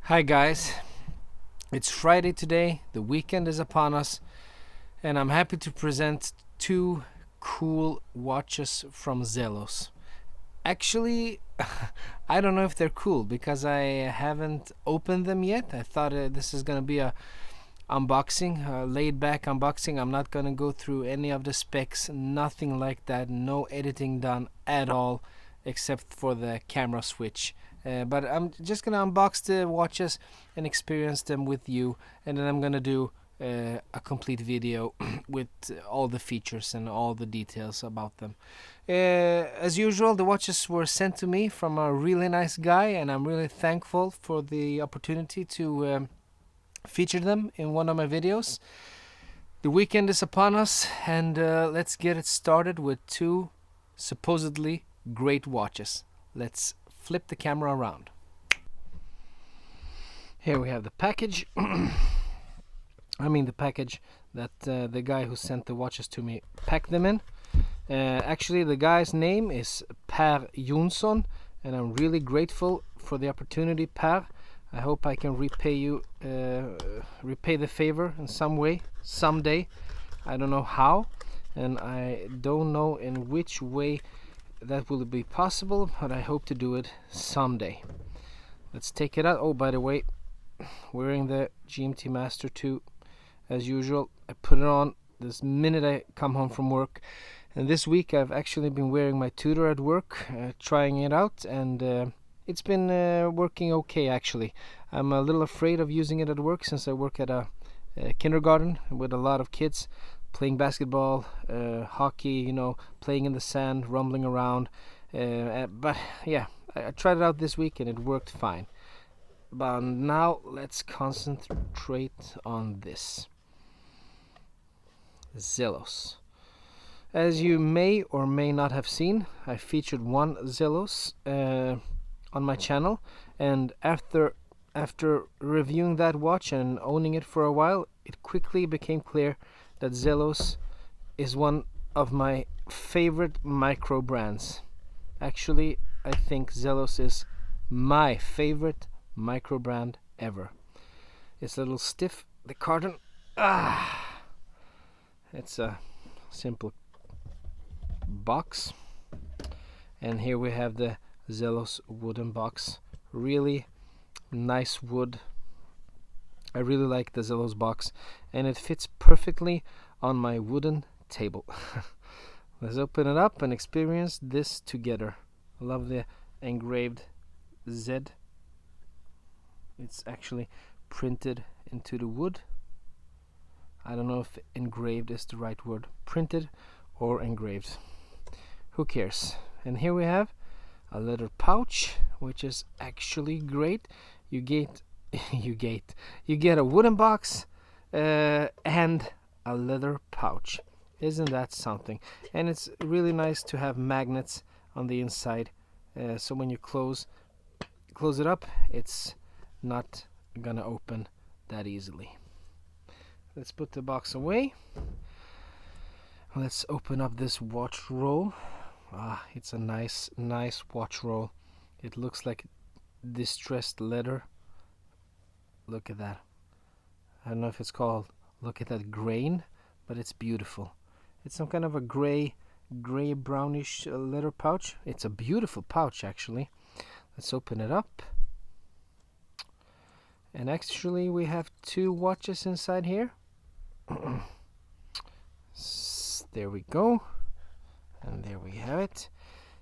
Hi guys, it's Friday today, the weekend is upon us, and I'm happy to present two cool watches from Zelos. Actually, I don't know if they're cool because I haven't opened them yet. I thought this is gonna be a unboxing, a laid back unboxing. I'm not gonna go through any of the specs, nothing like that, no editing done at all except for the camera switch. But I'm just gonna unbox the watches and experience them with you, and then I'm gonna do a complete video with all the features and all the details about them. As usual, the watches were sent to me from a really nice guy, and I'm really thankful for the opportunity to feature them in one of my videos. The weekend is upon us, and let's get it started with two supposedly great watches. Let's flip the camera around. Here we have the package. The package that the guy who sent the watches to me packed them in. Actually, the guy's name is Pär Jonsson, and I'm really grateful for the opportunity, Pär. I hope I can repay the favor in some way, someday. I don't know how, and I don't know in which way that will be possible, but I hope to do it someday. Let's take it out. Oh, by the way, wearing the GMT Master 2 as usual. I put it on this minute I come home from work, and this week I've actually been wearing my Tudor at work, trying it out, and it's been working okay actually. I'm a little afraid of using it at work since I work at a kindergarten with a lot of kids playing basketball, hockey, playing in the sand, rumbling around. But yeah, I tried it out this week and it worked fine. But now let's concentrate on this. Zelos. As you may or may not have seen, I featured one Zelos on my channel, and after reviewing that watch and owning it for a while, it quickly became clear that Zelos is one of my favorite micro brands. Actually, I think Zelos is my favorite micro brand ever. It's a little stiff, the carton. It's a simple box, and here we have the Zelos wooden box. Really nice wood. I really like the Zelos box, and it fits perfectly on my wooden table. Let's open it up and experience this together. I love the engraved Z. It's actually printed into the wood. I don't know if engraved is the right word. Printed or engraved. Who cares? And here we have a leather pouch, which is actually great. You get a wooden box and a leather pouch. Isn't that something? And it's really nice to have magnets on the inside, so when you close it up, it's not gonna open that easily. Let's put the box away. Let's open up this watch roll. It's a nice watch roll. It looks like distressed leather. Look at that. I don't know if it's called, look at that grain, but it's beautiful. It's some kind of a gray brownish leather pouch. It's a beautiful pouch actually. Let's open it up. And actually we have two watches inside here. There we go. And there we have it.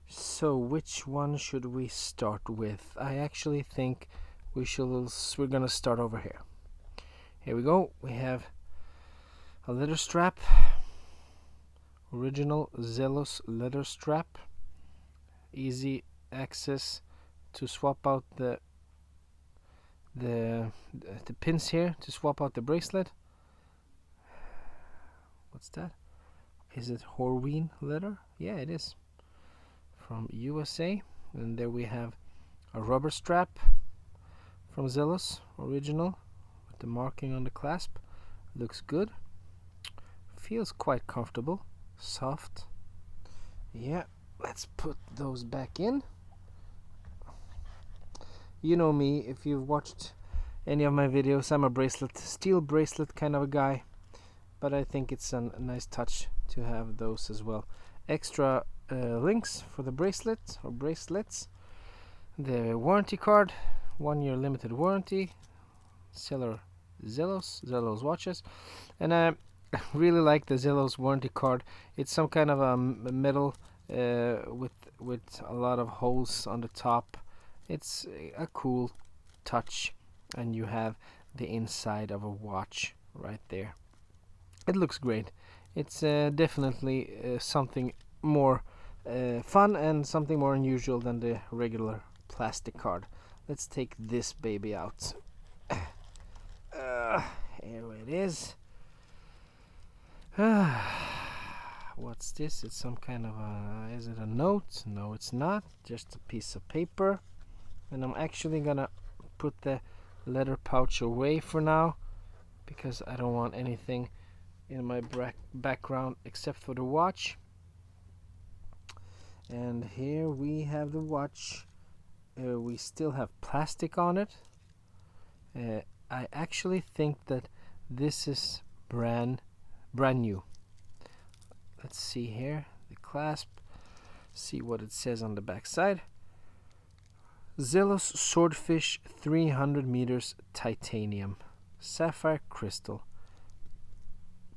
So which one should we start with? I actually think we're gonna start over here. Here we go. We have a leather strap. Original Zelos leather strap. Easy access to swap out the pins here to swap out the bracelet. What's that? Is it Horween leather? Yeah, it is. From USA. And there we have a rubber strap from Zelos, original, with the marking on the clasp. Looks good. Feels quite comfortable. Soft. Yeah, let's put those back in. You know me, if you've watched any of my videos. I'm a bracelet, steel bracelet kind of a guy, but I think it's a nice touch to have those as well. Extra links for the bracelet or bracelets, the warranty card, 1 year limited warranty, seller Zelos watches, and I really like the Zelos warranty card. It's some kind of a metal with a lot of holes on the top. It's a cool touch, and you have the inside of a watch right there. It looks great. It's definitely something more fun and something more unusual than the regular plastic card. Let's take this baby out. Here it is. What's this? It's some kind of a... Is it a note? No, it's not. Just a piece of paper. And I'm actually gonna put the leather pouch away for now, because I don't want anything in my background except for the watch. And here we have the watch. We still have plastic on it. I actually think that this is brand new. Let's see here, the clasp, see what it says on the back side. Zelos Swordfish 300 meters titanium, sapphire crystal,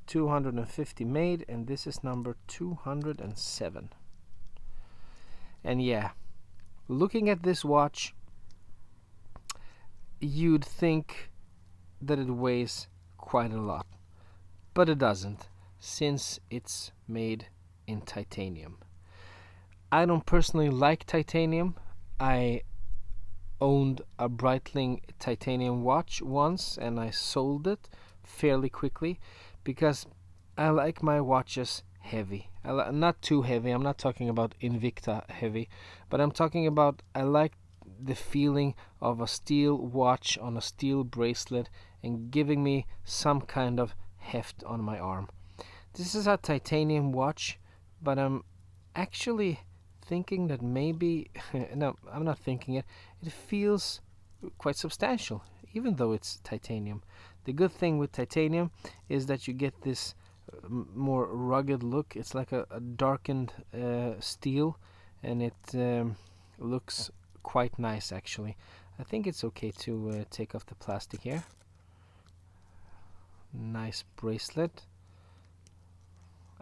250 made, and this is number 207. And yeah, looking at this watch, you'd think that it weighs quite a lot, but it doesn't, since it's made in titanium. I don't personally like titanium. I owned a Breitling titanium watch once, and I sold it fairly quickly because I like my watches heavy. Not too heavy. I'm not talking about Invicta heavy, but I'm talking about I like the feeling of a steel watch on a steel bracelet and giving me some kind of heft on my arm. This is a titanium watch, but I'm actually thinking that maybe no, I'm not thinking it. It feels quite substantial, even though it's titanium. The good thing with titanium is that you get this more rugged look. It's like a darkened steel, and it looks quite nice actually. I think it's okay to take off the plastic here. Nice bracelet.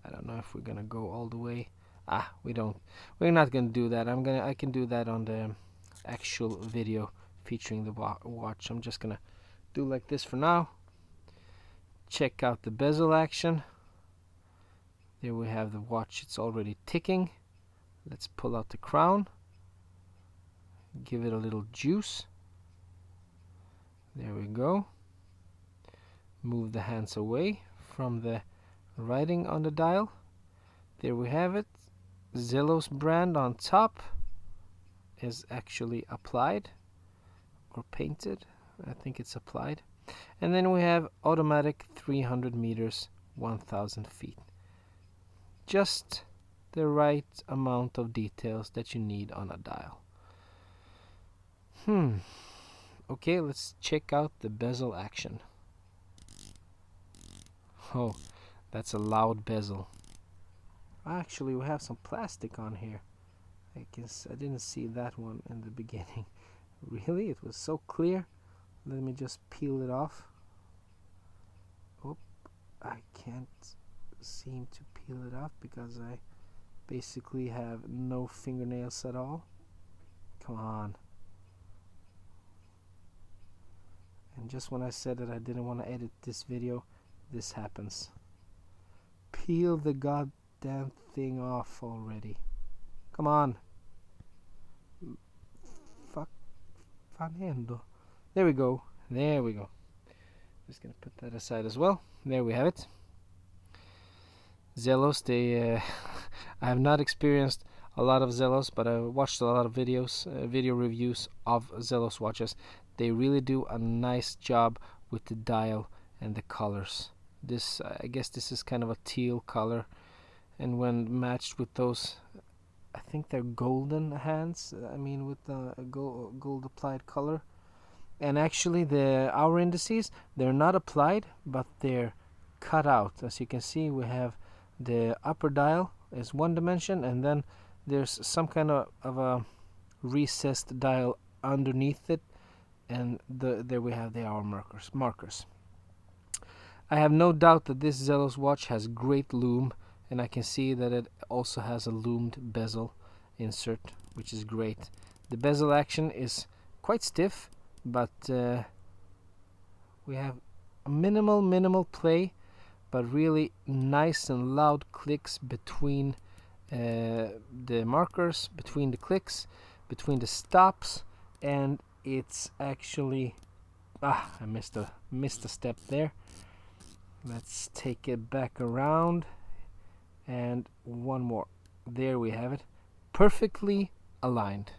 I don't know if we're gonna go all the way. We don't. We're not gonna do that. I can do that on the actual video featuring the watch. I'm just gonna do like this for now. Check out the bezel action. There we have the watch. It's already ticking. Let's pull out the crown. Give it a little juice. There we go. Move the hands away from the writing on the dial. There we have it. Zelos brand on top is actually applied or painted. I think it's applied. And then we have automatic 300 meters, 1000 feet. Just the right amount of details that you need on a dial. Okay, let's check out the bezel action. Oh, that's a loud bezel. Actually, we have some plastic on here. I guess I didn't see that one in the beginning. Really? It was so clear. Let me just peel it off. Oh, I can't seem to peel it off because I basically have no fingernails at all. Come on. And just when I said that I didn't want to edit this video, this happens. Peel the goddamn thing off already. Come on. Fuck. Fanendo. There we go. There we go. Just gonna put that aside as well. There we have it. Zelos, they I have not experienced a lot of Zelos, but I watched a lot of videos, video reviews of Zelos watches. They really do a nice job with the dial and the colors. This, I guess this is kind of a teal color, and when matched with those, I think they're golden hands, I mean with the gold applied color, And actually the hour indices, they're not applied, but they're cut out. As you can see, we have the upper dial is one dimension, and then there's some kind of a recessed dial underneath it, and there we have the hour markers. I have no doubt that this Zelos watch has great loom, and I can see that it also has a loomed bezel insert, which is great. The bezel action is quite stiff, but we have a minimal play, but really nice and loud clicks between the markers, between the clicks, between the stops, and it's actually I missed a step there. Let's take it back around, and one more. There we have it, perfectly aligned.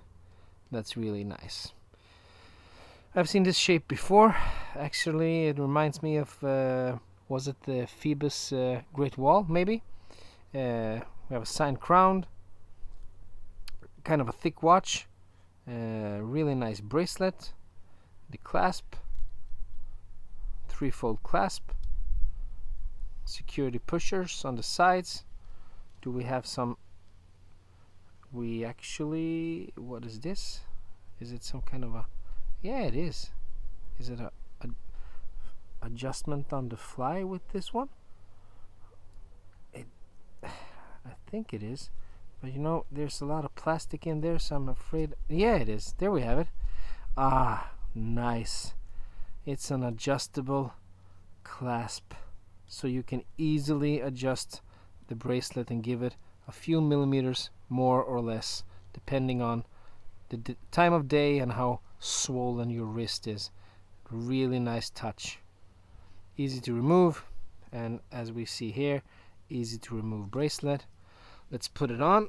That's really nice. I've seen this shape before. Actually, it reminds me of was it the Phoebus Great Wall, maybe? We have a signed crown, kind of a thick watch, really nice bracelet, the clasp, threefold clasp, security pushers on the sides. Do we have some? We actually, what is this? Is it some kind of a? Yeah, it is. Is it a adjustment on the fly with this one? I think it is, but you know, there's a lot of plastic in there, so I'm afraid. Yeah, it is. There we have it. Ah, nice. It's an adjustable clasp, so you can easily adjust the bracelet and give it a few millimeters more or less, depending on the time of day and how swollen your wrist is. Really nice touch. Easy to remove, and as we see here, easy to remove bracelet. Let's put it on.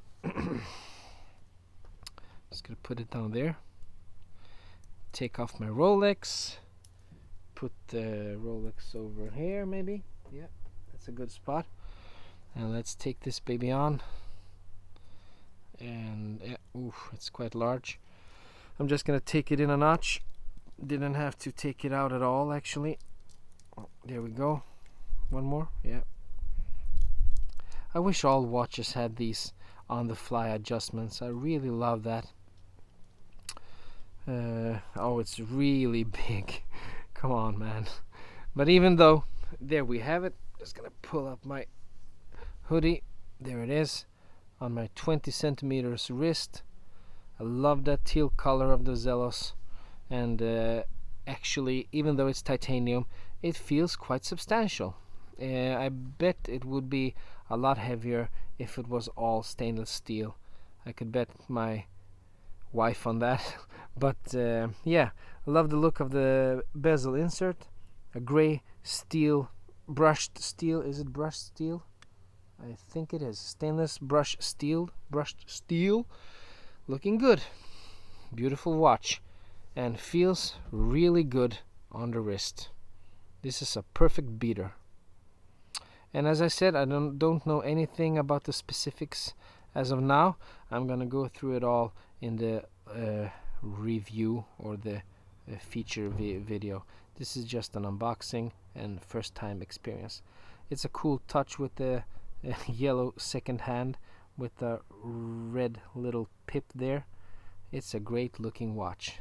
Just gonna put it down there. Take off my Rolex. Put the Rolex over here, maybe. Yeah, that's a good spot. And let's take this baby on. And yeah, oof, it's quite large. I'm just gonna take it in a notch. Didn't have to take it out at all, actually. Oh, there we go. One more. Yeah. I wish all watches had these on the fly adjustments. I really love that. Oh, it's really big. Come on, man. But even though, there we have it. Just gonna pull up my hoodie. There it is, on my 20 centimeters wrist. I love that teal color of the Zelos, and actually, even though it's titanium, it feels quite substantial. I bet it would be a lot heavier if it was all stainless steel. I could bet my wife on that. But yeah, I love the look of the bezel insert. A gray steel, brushed steel. Is it brushed steel? I think it is. Stainless brushed steel. Looking good. Beautiful watch, and feels really good on the wrist. This is a perfect beater. And as I said, I don't know anything about the specifics as of now. I'm gonna go through it all in the review or the feature video. This is just an unboxing and first time experience. It's a cool touch with the yellow second hand with the red little pip there. It's a great looking watch.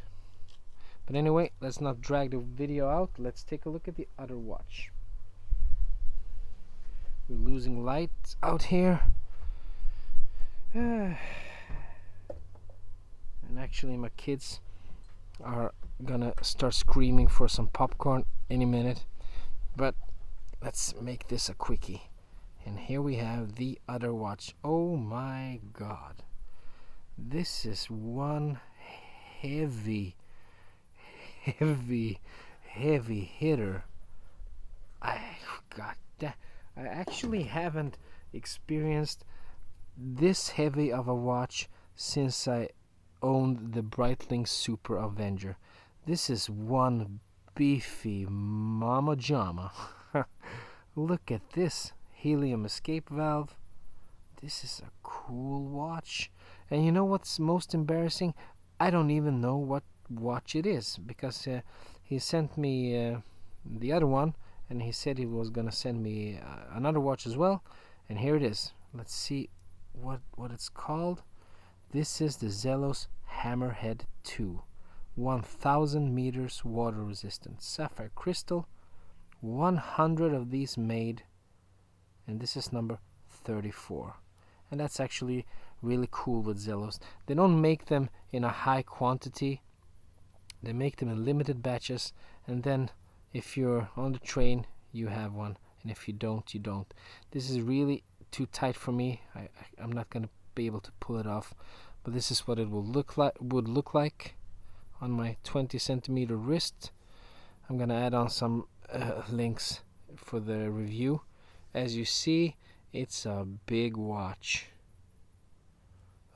But anyway, let's not drag the video out. Let's take a look at the other watch. We're losing light out here. And actually my kids are gonna start screaming for some popcorn any minute. But let's make this a quickie. And here we have the other watch. Oh my god. This is one heavy hitter. I actually haven't experienced this heavy of a watch since I owned the Breitling Super Avenger. This is one beefy mama jama. Look at this helium escape valve. This is a cool watch. And you know what's most embarrassing? I don't even know what watch it is, because he sent me the other one, and he said he was gonna send me another watch as well, and here it is. Let's see what it's called. This is the Zellos Hammerhead 2, 1000 meters water resistant, sapphire crystal, 100 of these made, and this is number 34. And that's actually really cool with Zelos. They don't make them in a high quantity. They make them in limited batches, and then if you're on the train, you have one, and if you don't, you don't. This is really too tight for me. I'm not going to be able to pull it off, but this is what it would look like on my 20 centimeter wrist. I'm going to add on some links for the review. As you see, it's a big watch.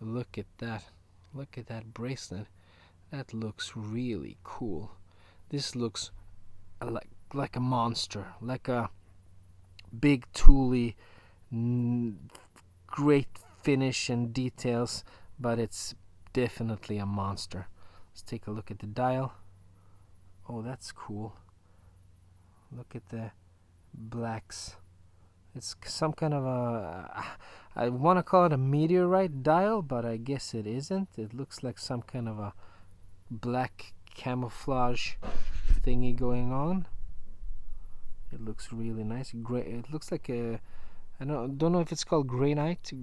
Look at that. Look at that bracelet. That looks really cool. This looks like a monster, like a big tooly, great finish and details, but it's definitely a monster. Let's take a look at the dial. Oh, that's cool. Look at the blacks. It's some kind of a, I want to call it a meteorite dial, but I guess it isn't. It looks like some kind of a black camouflage thingy going on. It looks really nice. It looks like a, I don't know if it's called granite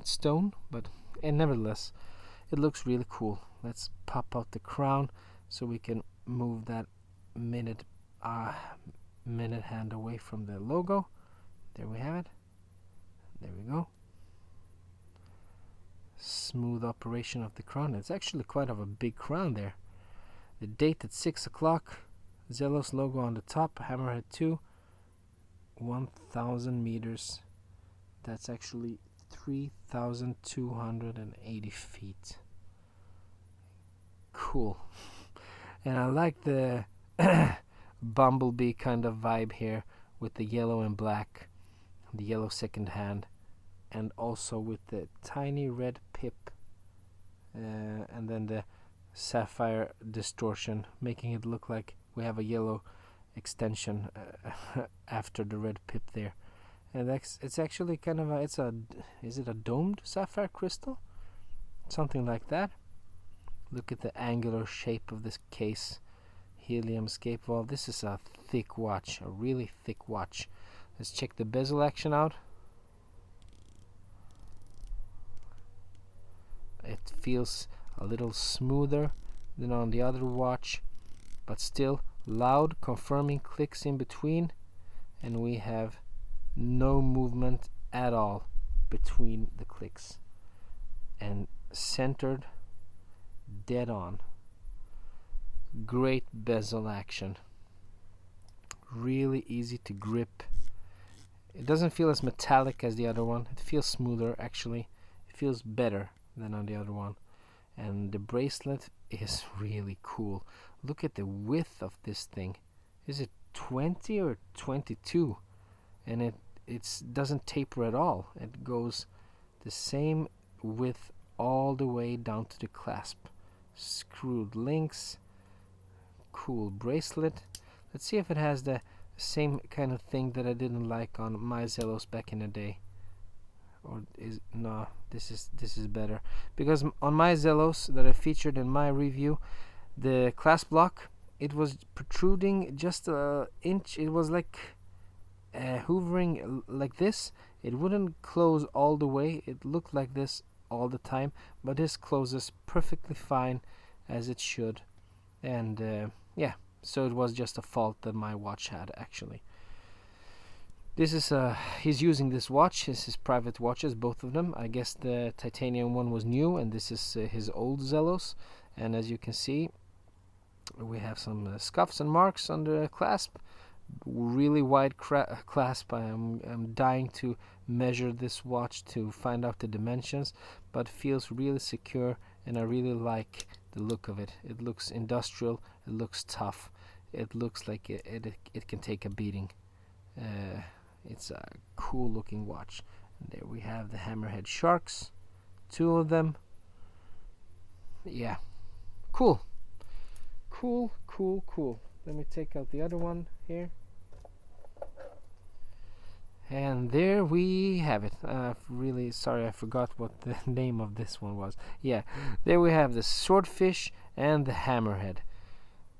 stone, but nevertheless, it looks really cool. Let's pop out the crown so we can move that minute hand away from the logo. There we have it. There we go. Smooth operation of the crown. It's actually quite of a big crown there. The date at 6 o'clock. Zelos logo on the top. Hammerhead 2. 1000 meters. That's actually 3,280 feet. Cool. And I like the bumblebee kind of vibe here with the yellow and black. The yellow second hand, and also with the tiny red pip, and then the sapphire distortion, making it look like we have a yellow extension after the red pip there. And it's actually kind of is it a domed sapphire crystal? Something like that. Look at the angular shape of this case. Helium escape valve. This is a thick watch, a really thick watch. Let's check the bezel action out. It feels a little smoother than on the other watch, but still loud confirming clicks in between, and we have no movement at all between the clicks, and centered dead on. Great bezel action. Really easy to grip. It doesn't feel as metallic as the other one. It feels smoother, actually. It feels better than on the other one. And the bracelet is really cool. Look at the width of this thing. Is it 20 or 22? And it doesn't taper at all. It goes the same width all the way down to the clasp. Screwed links. Cool bracelet. Let's see if it has the same kind of thing that I didn't like on my Zelos back in the day. Or no, this is better, because on my Zelos that I featured in my review, the clasp block, it was protruding just an inch. It was like hoovering like this. It wouldn't close all the way. It looked like this all the time, but this closes perfectly fine as it should. And yeah, so it was just a fault that my watch had, actually. This is he's using this watch. This is private watches, both of them. I guess the titanium one was new, and this is his old Zelos. And as you can see, we have some scuffs and marks on the clasp. Really wide clasp. I'm dying to measure this watch to find out the dimensions, but feels really secure, and I really like the look of it. It looks industrial. It looks tough. It looks like it can take a beating. It's a cool looking watch. And there we have the Hammerhead sharks, 2 of them. Yeah, cool. cool. Let me take out the other one here. And there we have it. Really sorry, I forgot what the name of this one was. Yeah, there we have the Swordfish and the Hammerhead.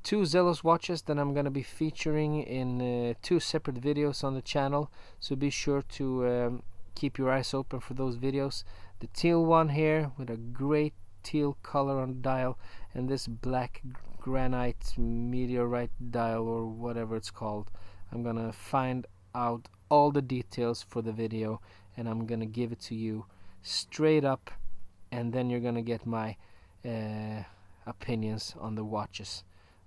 Two Zelos watches that I'm going to be featuring in 2 separate videos on the channel. So be sure to keep your eyes open for those videos. The teal one here with a great teal color on the dial, and this black granite meteorite dial, or whatever it's called. I'm going to find out all the details for the video, and I'm gonna give it to you straight up, and then you're gonna get my opinions on the watches,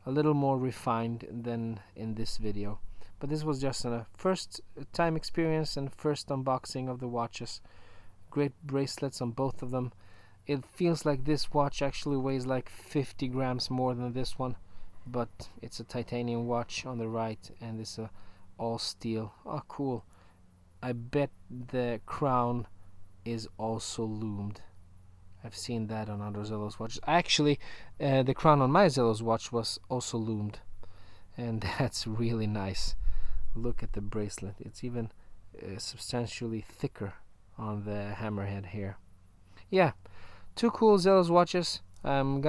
a little more refined than in this video. But this was just a first time experience and first unboxing of the watches. Great bracelets on both of them. It feels like this watch actually weighs like 50 grams more than this one, but it's a titanium watch on the right, and it's a all steel. Oh, cool. I bet the crown is also loomed. I've seen that on other Zellos watches. Actually, the crown on my Zellos watch was also loomed, and that's really nice. Look at the bracelet. It's even substantially thicker on the hammerhead here. Yeah, 2 cool Zellos watches. I'm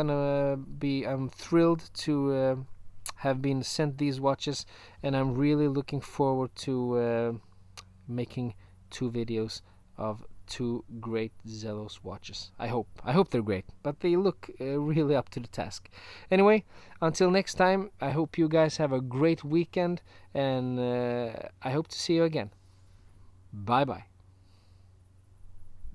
thrilled to have been sent these watches, and I'm really looking forward to making 2 videos of 2 great Zellos watches. I hope they're great, but they look really up to the task. Anyway, until next time, I hope you guys have a great weekend, and I hope to see you again. Bye bye.